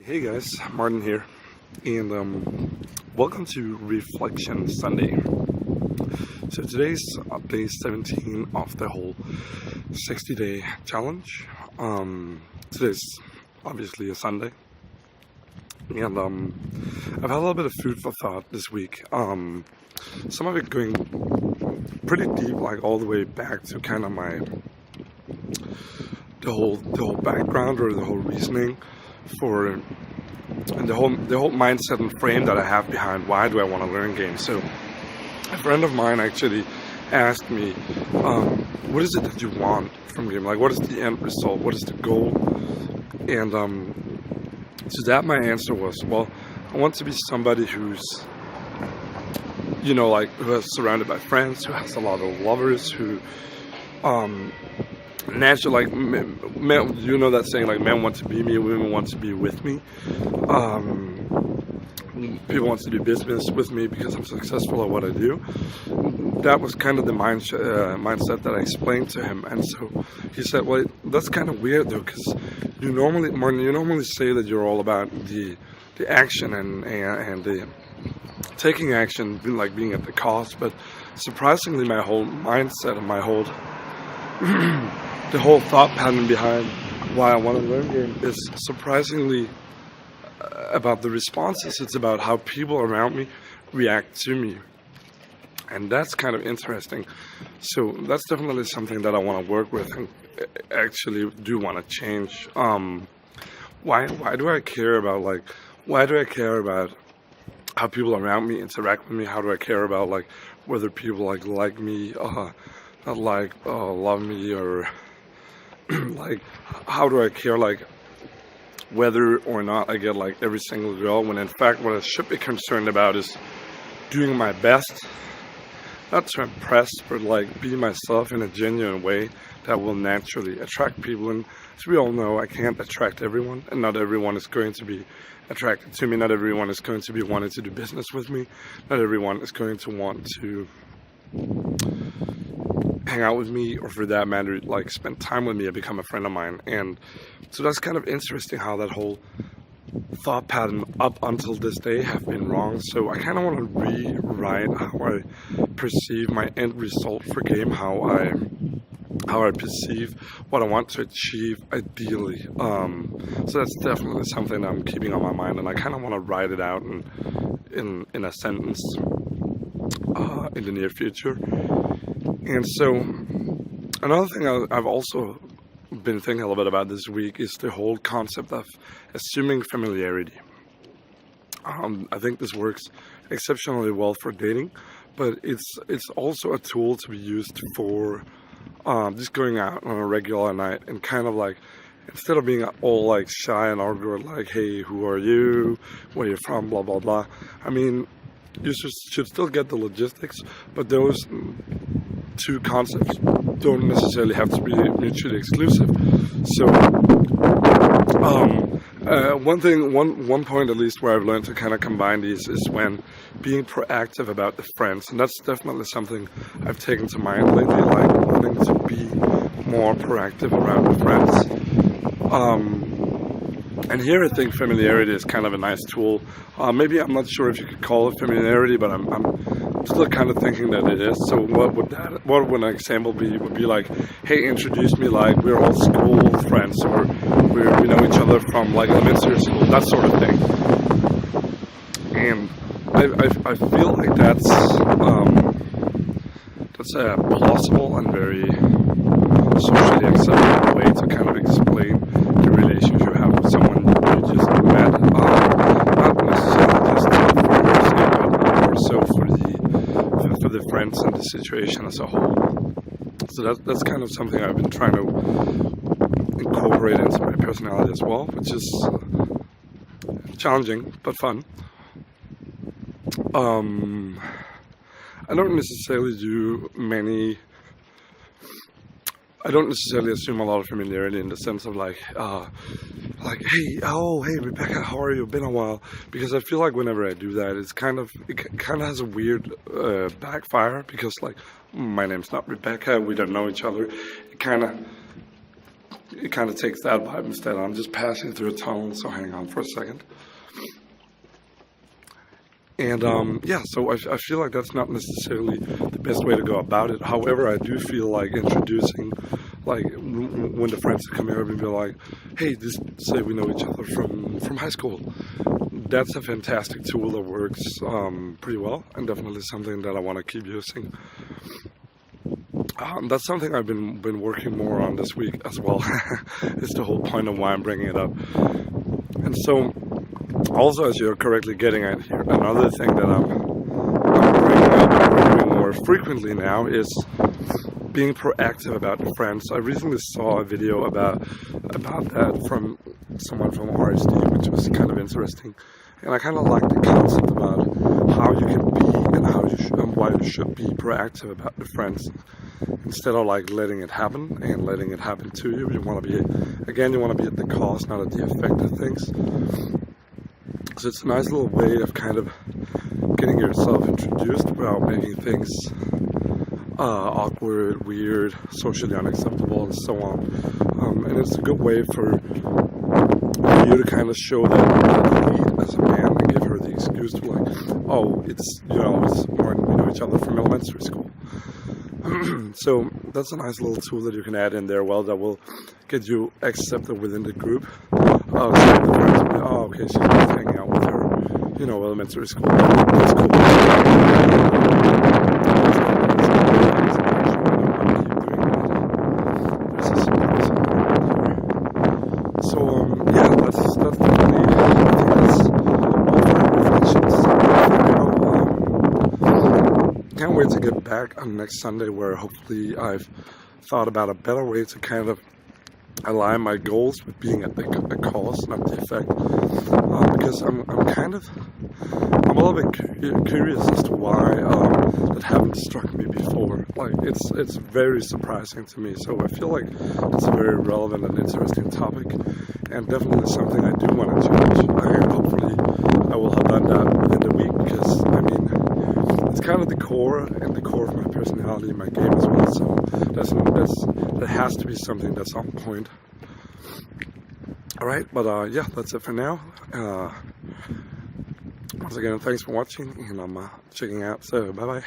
Hey guys, Martin here, and welcome to Reflection Sunday. So today's day 17 of the whole 60-day challenge. Today's obviously a Sunday, and I've had a little bit of food for thought this week. Some of it going pretty deep, like all the way back to kind of the whole background or the whole reasoning for and the whole mindset and frame that I have behind why do I want to learn games. So a friend of mine actually asked me, what is it that you want from game? Like, what is the end result? What is the goal? And to that my answer was, well, I want to be somebody who's, who is surrounded by friends, who has a lot of lovers, who naturally, like, men, that saying, like, men want to be me, women want to be with me. People want to do business with me because I'm successful at what I do. That was kind of the mindset that I explained to him. And so he said, well, that's kind of weird, though, because Martin, you normally say that you're all about the action and the taking action, like being at the cost. But surprisingly, my whole mindset and my whole the whole thought pattern behind why I want to learn game is surprisingly about the responses. It's about how people around me react to me, and that's kind of interesting. So that's definitely something that I want to work with and actually do want to change. Why do I care about how people around me interact with me? How do I care about whether people like me, not love me, or how do I care whether or not I get every single girl, when in fact what I should be concerned about is doing my best, not to impress, but be myself in a genuine way that will naturally attract people. And as we all know, I can't attract everyone, and not everyone is going to be attracted to me. Not everyone is going to be wanting to do business with me. Not everyone is going to want to hang out with me, or for that matter, spend time with me and become a friend of mine. And so that's kind of interesting how that whole thought pattern up until this day have been wrong. So I kind of want to rewrite how I perceive my end result for game, how I perceive what I want to achieve ideally. So that's definitely something that I'm keeping on my mind, and I kind of want to write it out in a sentence in the near future. And so another thing I've also been thinking a little bit about this week is the whole concept of assuming familiarity. I think this works exceptionally well for dating, but it's also a tool to be used for just going out on a regular night and kind of instead of being all shy and awkward, hey, who are you, where you're from, blah blah blah. I mean, you should still get the logistics, but those two concepts don't necessarily have to be mutually exclusive. So one point at least where I've learned to kind of combine these is when being proactive about the friends, and that's definitely something I've taken to mind lately, wanting to be more proactive around the friends. And here I think familiarity is kind of a nice tool. Maybe I'm not sure if you could call it familiarity, but I'm still kind of thinking that it is. So what would an example be? Would be hey, introduce me we're all school friends, or we know each other from elementary school, that sort of thing. And I feel like that's a plausible and very socially acceptable way to kind of explain the relationship you have with someone you just met, not necessarily just for your sake, but more so for the friends and the situation as a whole. So that's kind of something I've been trying to incorporate into my personality as well, which is challenging but fun. I don't necessarily assume a lot of familiarity in the sense of hey Rebecca, how are you? Been a while. Because I feel like whenever I do that, it kind of has a weird backfire, because my name's not Rebecca, we don't know each other. it kind of takes that vibe instead. I'm just passing through a tunnel, so hang on for a second. And yeah, so I feel like that's not necessarily the best way to go about it. However, I do feel like introducing, like when the friends come here and be like, hey, this say we know each other from high school. That's a fantastic tool that works pretty well, and definitely something that I want to keep using. That's something I've been working more on this week as well. It's the whole point of why I'm bringing it up. And so, also, as you're correctly getting at here, another thing that I'm bringing up and doing more frequently now is being proactive about your friends. I recently saw a video about that from someone from RSD, which was kind of interesting. And I kind of like the concept about how you can be and how you and why you should be proactive about your friends, instead of like letting it happen and letting it happen to you. You want to be, again, you want to be at the cause, not at the effect of things. So it's a nice little way of kind of getting yourself introduced without making things awkward, weird, socially unacceptable, and so on. And it's a good way for you to kind of show that lead as a man and give her the excuse to like, oh, it's, you know, it's Martin, we know each other from elementary school. So that's a nice little tool that you can add in there, well, that will get you accepted within the group. So the friends will be, oh, okay, she's just hanging out with her, you know, elementary school. That's cool. Yeah, that's definitely, I think that's all for reflections. Can't wait to get back on next Sunday, where hopefully I've thought about a better way to kind of align my goals with being at the cause, not the effect. Because I'm a little bit curious as to why that haven't struck me before. Like it's very surprising to me. So I feel like it's a very relevant and interesting topic, and definitely something I do want to change. And hopefully I will have done that within the week, because I mean, it's kind of the core of my personality, my game as well. So that has to be something that's on point. All right, but yeah, that's it for now. Once again, thanks for watching, and I'm checking out. So bye bye.